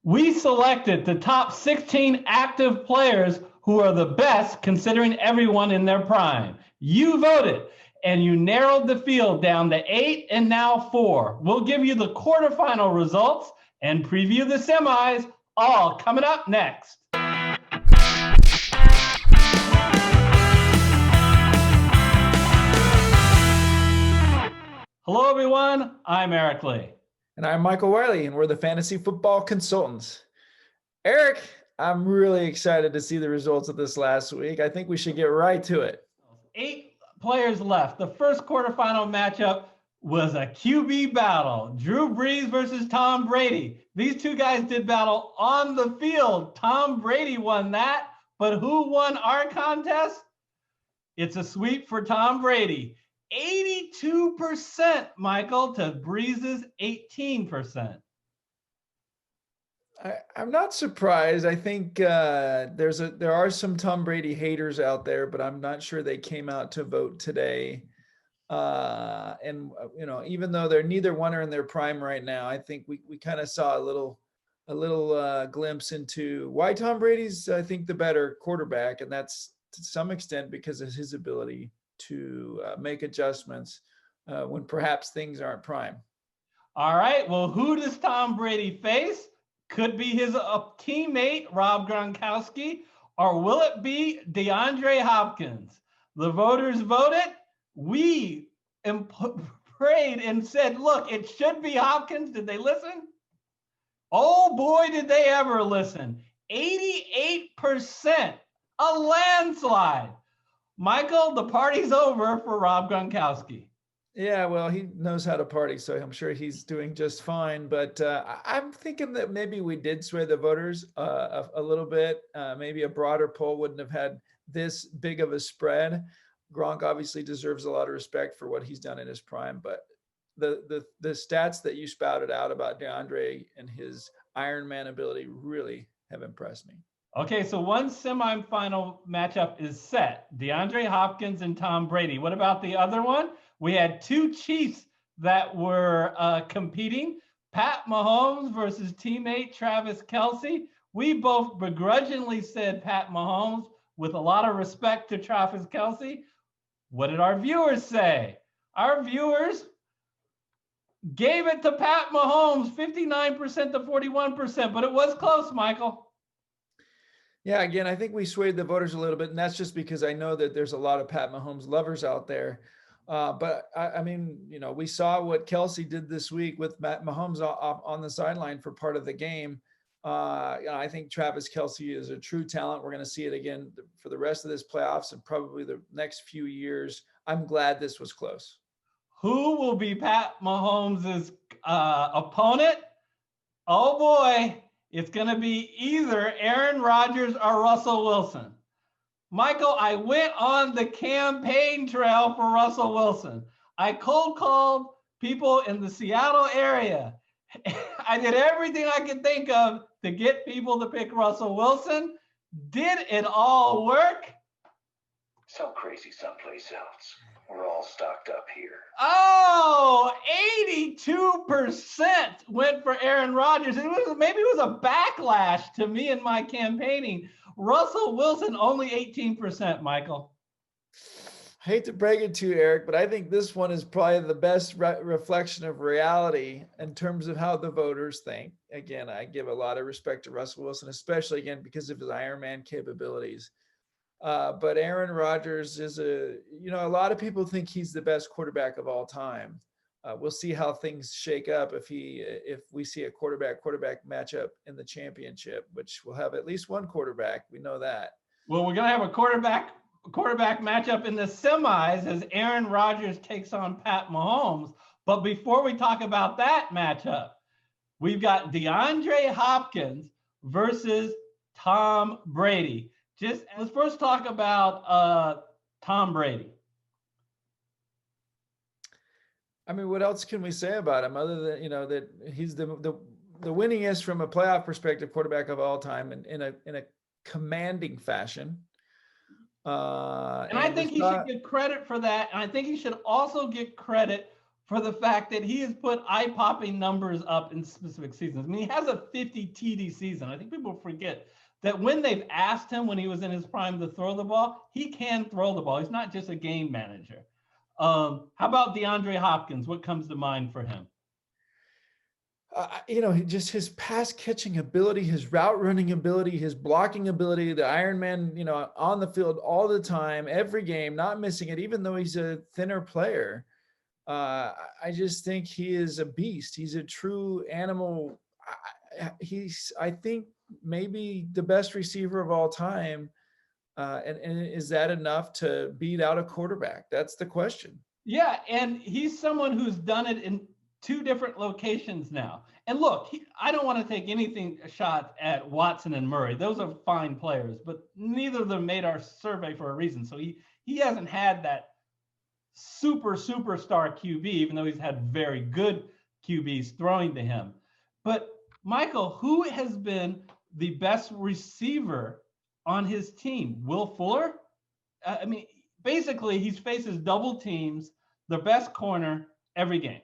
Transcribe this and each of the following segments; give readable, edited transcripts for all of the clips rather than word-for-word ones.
We selected the top 16 active players who are the best considering everyone in their prime. You voted, and you narrowed the field down to 8 and now 4. We'll give you the quarterfinal results and preview the semis, all coming up next. Hello, everyone. I'm Eric Lee. And I'm Michael Wiley, and we're the Fantasy Football Consultants. Eric, I'm really excited to see the results of this last week. I think we should get right to it. 8 players left. The first quarterfinal matchup was a QB battle. Drew Brees versus Tom Brady. These two guys did battle on the field. Tom Brady won that, but who won our contest? It's a sweep for Tom Brady. 82%, Michael, to Brees's 18%. I'm not surprised. I think there are some Tom Brady haters out there, but I'm not sure they came out to vote today. And even though they're neither one are in their prime right now, I think we kind of saw a little glimpse into why Tom Brady's, I think, the better quarterback, and that's to some extent because of his ability to make adjustments when perhaps things aren't prime. All right. Well, who does Tom Brady face? Could be his teammate, Rob Gronkowski, or will it be DeAndre Hopkins? The voters voted. We prayed and said, look, it should be Hopkins. Did they listen? Oh, boy, did they ever listen. 88%, a landslide. Michael, the party's over for Rob Gronkowski. Yeah, well, he knows how to party, so I'm sure he's doing just fine. But I'm thinking that maybe we did sway the voters a little bit. Maybe a broader poll wouldn't have had this big of a spread. Gronk obviously deserves a lot of respect for what he's done in his prime, but the stats that you spouted out about DeAndre and his Iron Man ability really have impressed me. Okay, so one semifinal matchup is set. DeAndre Hopkins and Tom Brady. What about the other one? We had 2 Chiefs that were competing. Pat Mahomes versus teammate Travis Kelce. We both begrudgingly said Pat Mahomes with a lot of respect to Travis Kelce. What did our viewers say? Our viewers gave it to Pat Mahomes, 59% to 41%, but it was close, Michael. Yeah, again, I think we swayed the voters a little bit, and that's just because I know that there's a lot of Pat Mahomes lovers out there. But I mean, we saw what Kelce did this week with Matt Mahomes on the sideline for part of the game. I think Travis Kelce is a true talent. We're going to see it again for the rest of this playoffs and probably the next few years. I'm glad this was close. Who will be Pat Mahomes' opponent? Oh boy, it's going to be either Aaron Rodgers or Russell Wilson. Michael, I went on the campaign trail for Russell Wilson. I cold called people in the Seattle area. I did everything I could think of to get people to pick Russell Wilson. Did it all work? So crazy someplace else. We're all stocked up here. Oh, 82% went for Aaron Rodgers. Maybe it was a backlash to me and my campaigning. Russell Wilson, only 18%, Michael. I hate to break it to you, Eric, but I think this one is probably the best reflection of reality in terms of how the voters think. Again, I give a lot of respect to Russell Wilson, especially, again, because of his Iron Man capabilities. But Aaron Rodgers is a lot of people think he's the best quarterback of all time. We'll see how things shake up if we see a quarterback matchup in the championship, which will have at least one quarterback. We know that. Well, we're going to have a quarterback matchup in the semis as Aaron Rodgers takes on Pat Mahomes. But before we talk about that matchup, we've got DeAndre Hopkins versus Tom Brady. Let's first talk about Tom Brady. I mean, what else can we say about him other than that he's the winningest from a playoff perspective quarterback of all time in a commanding fashion. And I think he should get credit for that. And I think he should also get credit for the fact that he has put eye-popping numbers up in specific seasons. I mean, he has a 50 TD season. I think people forget that when they've asked him when he was in his prime to throw the ball, he can throw the ball. He's not just a game manager. How about DeAndre Hopkins? What comes to mind for him? Just his pass catching ability, his route running ability, his blocking ability, the Iron Man, on the field all the time, every game, not missing it, even though he's a thinner player. I just think he is a beast. He's a true animal. I think, maybe the best receiver of all time. And is that enough to beat out a quarterback? That's the question. Yeah, and he's someone who's done it in 2 different locations now. And look, I don't want to take anything shots at Watson and Murray. Those are fine players, but neither of them made our survey for a reason. So he hasn't had that superstar QB, even though he's had very good QBs throwing to him. But Michael, who has been the best receiver on his team? Will Fuller? I mean, basically, he faces double teams, the best corner every game.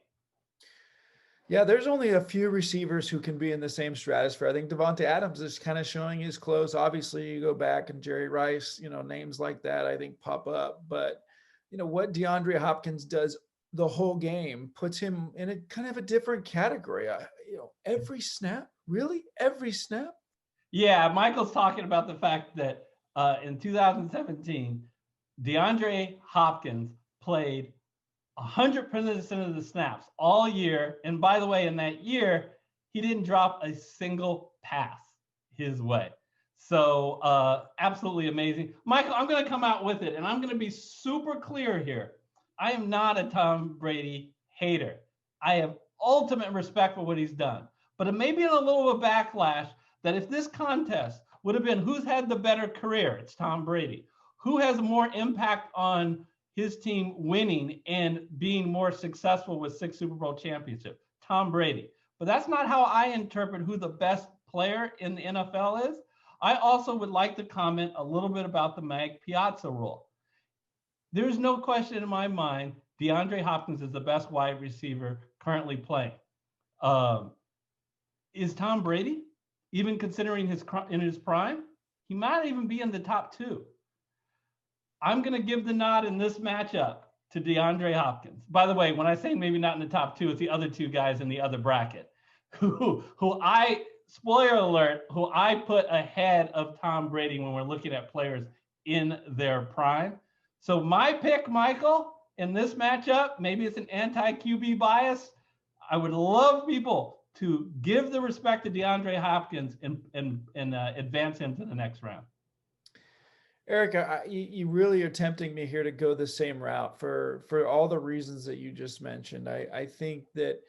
Yeah, there's only a few receivers who can be in the same stratosphere. I think Devontae Adams is kind of showing his clothes. Obviously, you go back and Jerry Rice, names like that, I think, pop up. But, what DeAndre Hopkins does the whole game puts him in a kind of a different category. Every snap, really? Every snap? Yeah, Michael's talking about the fact that in 2017, DeAndre Hopkins played 100% of the snaps all year. And by the way, in that year, he didn't drop a single pass his way. So absolutely amazing. Michael, I'm going to come out with it, and I'm going to be super clear here. I am not a Tom Brady hater. I have ultimate respect for what he's done. But it may be in a little of a backlash that if this contest would have been who's had the better career, it's Tom Brady. Who has more impact on his team winning and being more successful with 6 Super Bowl championships? Tom Brady. But that's not how I interpret who the best player in the NFL is. I also would like to comment a little bit about the Mag Piazza rule. There's no question in my mind, DeAndre Hopkins is the best wide receiver currently playing. Is Tom Brady, even considering in his prime? He might even be in the top 2. I'm going to give the nod in this matchup to DeAndre Hopkins. By the way, when I say maybe not in the top 2, it's the other 2 guys in the other bracket who I, spoiler alert, who I put ahead of Tom Brady when we're looking at players in their prime. So my pick, Michael, in this matchup, maybe it's an anti-QB bias. I would love people to give the respect to DeAndre Hopkins and advance him to the next round. Eric, you really are tempting me here to go the same route for all the reasons that you just mentioned. I think that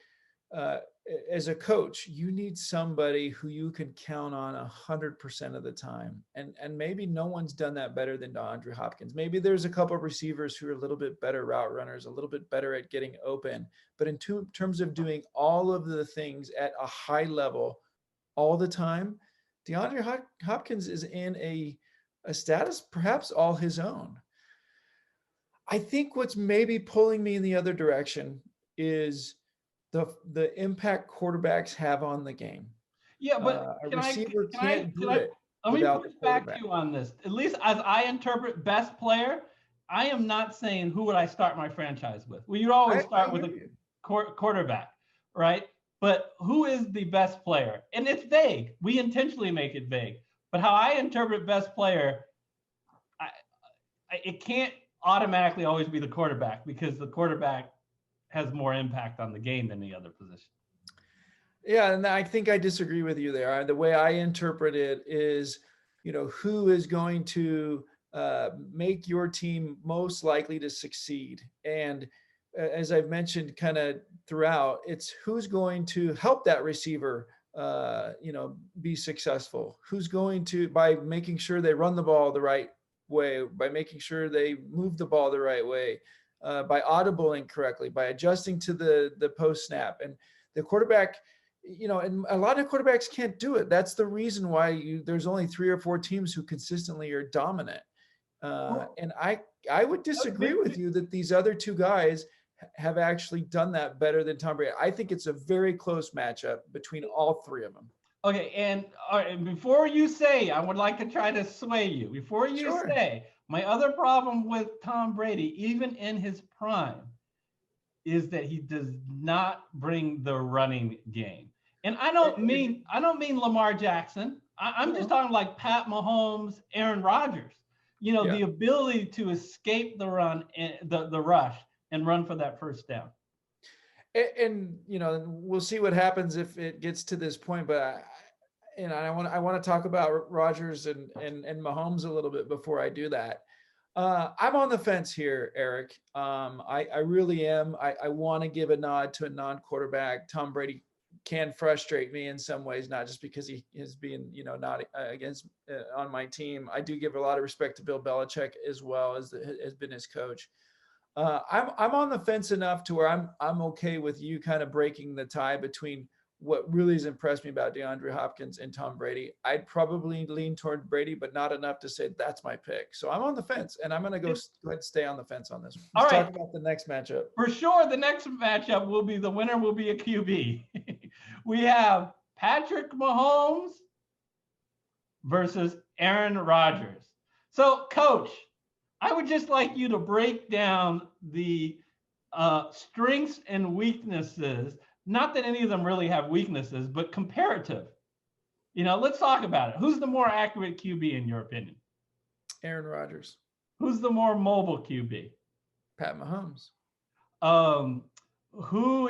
as a coach, you need somebody who you can count on 100% of the time. And maybe no one's done that better than DeAndre Hopkins. Maybe there's a couple of receivers who are a little bit better route runners, a little bit better at getting open. But in terms of doing all of the things at a high level all the time, DeAndre Hopkins is in a status perhaps all his own. I think what's maybe pulling me in the other direction is the impact quarterbacks have on the game. Yeah, but a receiver can't do it without the quarterback. Let me push back you on this. At least as I interpret best player, I am not saying who would I start my franchise with. Well, you always start with a quarterback, right? But who is the best player? And it's vague. We intentionally make it vague. But how I interpret best player, it can't automatically always be the quarterback because the quarterback has more impact on the game than the other position. Yeah, and I think I disagree with you there. The way I interpret it is, who is going to make your team most likely to succeed. And as I've mentioned kind of throughout, it's who's going to help that receiver be successful. Who's going to, by making sure they run the ball the right way, by making sure they move the ball the right way, by audibling correctly, by adjusting to the post snap. And the quarterback, and a lot of quarterbacks can't do it. That's the reason why there's only 3 or 4 teams who consistently are dominant. And I would disagree with you that these other 2 guys have actually done that better than Tom Brady. I think it's a very close matchup between all three of them. Okay, and all right, before you say, I would like to try to sway you. Before you Sure. say, my other problem with Tom Brady, even in his prime, is that he does not bring the running game. And I don't mean Lamar Jackson. I'm just talking like Pat Mahomes, Aaron Rodgers. You know, the ability to escape the run, and the rush, and run for that first down. And you know, we'll see what happens if it gets to this point. But I want to talk about Rodgers and Mahomes a little bit before I do that. I'm on the fence here, Eric. I really am. I want to give a nod to a non-quarterback. Tom Brady can frustrate me in some ways, not just because he is being, you know, not against on my team. I do give a lot of respect to Bill Belichick as well as has been his coach. I'm on the fence enough to where I'm okay with you kind of breaking the tie between what really has impressed me about DeAndre Hopkins and Tom Brady. I'd probably lean toward Brady, but not enough to say that's my pick. So I'm on the fence, and I'm going to go ahead and stay on the fence on this one. Let's talk about the next matchup. For sure, the next matchup will be the winner will be a QB. We have Patrick Mahomes versus Aaron Rodgers. So, Coach, I would just like you to break down the strengths and weaknesses. Not that any of them really have weaknesses, but comparative. You know, let's talk about it. Who's the more accurate QB in your opinion? Aaron Rodgers. Who's the more mobile QB? Pat Mahomes. Who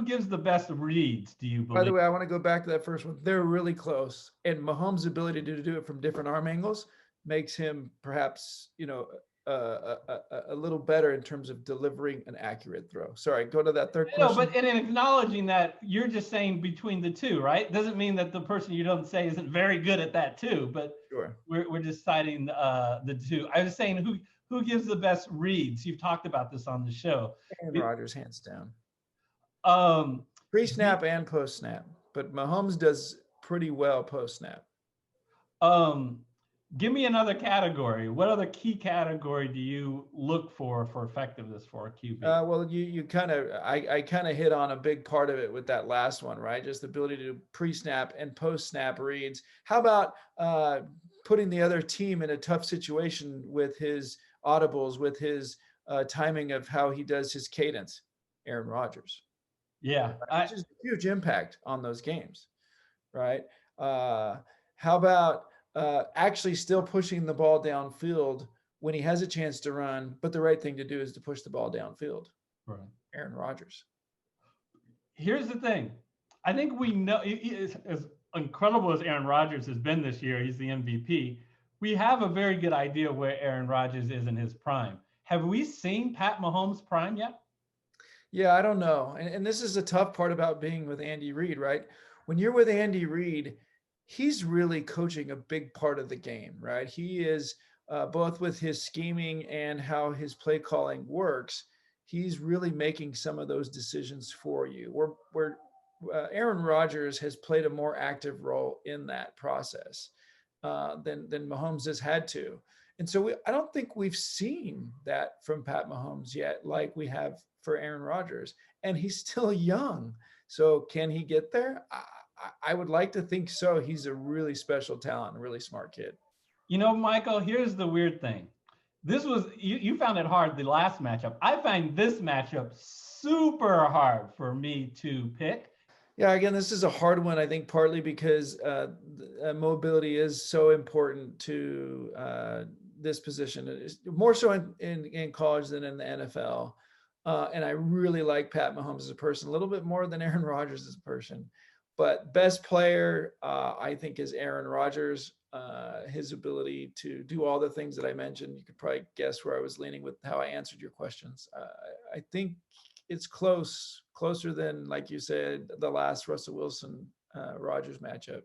gives the best reads, do you believe? By the way, I want to go back to that first one. They're really close. And Mahomes' ability to do it from different arm angles makes him perhaps, you know, a little better in terms of delivering an accurate throw. Sorry, go to that third question. No, but in acknowledging that, you're just saying between the two, right? Doesn't mean that the person you don't say isn't very good at that too, but sure. We're just citing the two. I was saying who gives the best reads? You've talked about this on the show. Aaron Rodgers, hands down. Pre-snap and post-snap, but Mahomes does pretty well post-snap. Give me another category. What other key category do you look for effectiveness for a QB? Well, you kind of, I kind of hit on a big part of it with that last one, right? Just the ability to do pre-snap and post-snap reads. How about putting the other team in a tough situation with his audibles, with his timing of how he does his cadence? Aaron Rodgers. Yeah. Which is a huge impact on those games, right? How about actually still pushing the ball downfield when he has a chance to run, but the right thing to do is to push the ball downfield. Right. Aaron Rodgers. Here's the thing. I think we know, as incredible as Aaron Rodgers has been this year, he's the MVP. We have a very good idea where Aaron Rodgers is in his prime. Have we seen Pat Mahomes' prime yet? Yeah, I don't know. And this is a tough part about being with Andy Reid, right? When you're with Andy Reid, he's really coaching a big part of the game, right? He is both with his scheming and how his play calling works. He's really making some of those decisions for you. Where Aaron Rodgers has played a more active role in that process than Mahomes has had to. And so I don't think we've seen that from Pat Mahomes yet, like we have for Aaron Rodgers. And he's still young. So can he get there? I would like to think so. He's a really special talent, a really smart kid. You know, Michael, here's the weird thing. This was, you found it hard the last matchup. I find this matchup super hard for me to pick. Yeah, again, this is a hard one, I think, partly because mobility is so important to this position. It's more so in college than in the NFL. And I really like Pat Mahomes as a person, a little bit more than Aaron Rodgers as a person. But best player, I think, is Aaron Rodgers. His ability to do all the things that I mentioned. You could probably guess where I was leaning with how I answered your questions. I think it's closer than, like you said, the last Russell Wilson Rodgers matchup.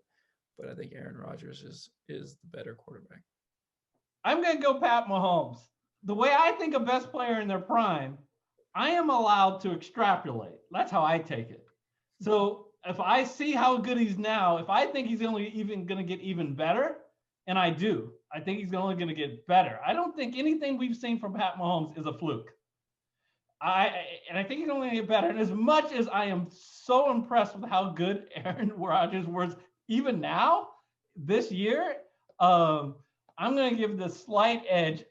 But I think Aaron Rodgers is the better quarterback. I'm going to go Pat Mahomes. The way I think a best player in their prime, I am allowed to extrapolate. That's how I take it. So if I see how good he's now, if I think he's only even going to get even better, and I do, I think he's only going to get better. I don't think anything we've seen from Pat Mahomes is a fluke. I think it's only get better. And as much as I am so impressed with how good Aaron Rodgers was, even now this year, I'm going to give the slight edge.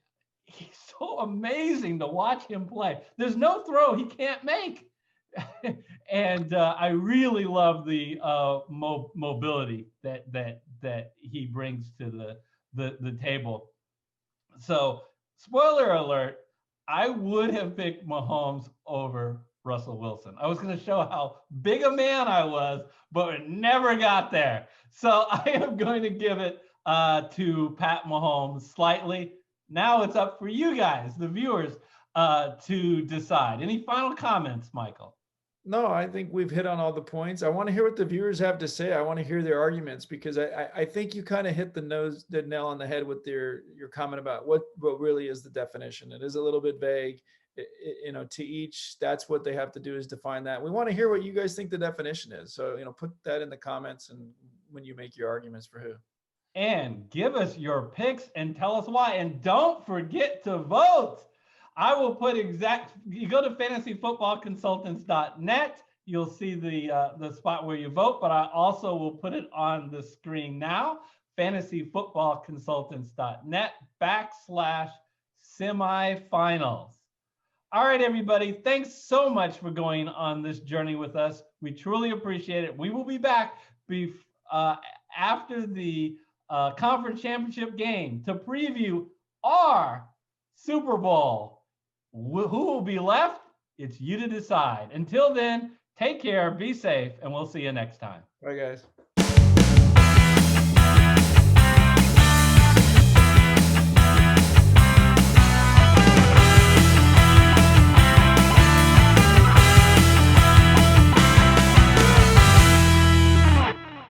He's so amazing to watch him play. There's no throw he can't make. And I really love the mobility that he brings to the table. So, spoiler alert, I would have picked Mahomes over Russell Wilson. I was going to show how big a man I was, but it never got there. So I am going to give it to Pat Mahomes slightly. Now it's up for you guys, the viewers, to decide. Any final comments, Michael? No, I think we've hit on all the points. I want to hear what the viewers have to say. I want to hear their arguments, because I think you kind of hit the nail on the head with your comment about what really is the definition. It is a little bit vague. To each, that's what they have to do, is define that. We want to hear what you guys think the definition is. So, put that in the comments and when you make your arguments for who. And give us your picks and tell us why. And don't forget to vote. I will put you go to fantasyfootballconsultants.net. You'll see the spot where you vote, but I also will put it on the screen now, fantasyfootballconsultants.net/semifinals. All right, everybody, thanks so much for going on this journey with us. We truly appreciate it. We will be back after the conference championship game to preview our Super Bowl. Who will be left? It's you to decide. Until then, take care, be safe, and we'll see you next time. Bye, guys.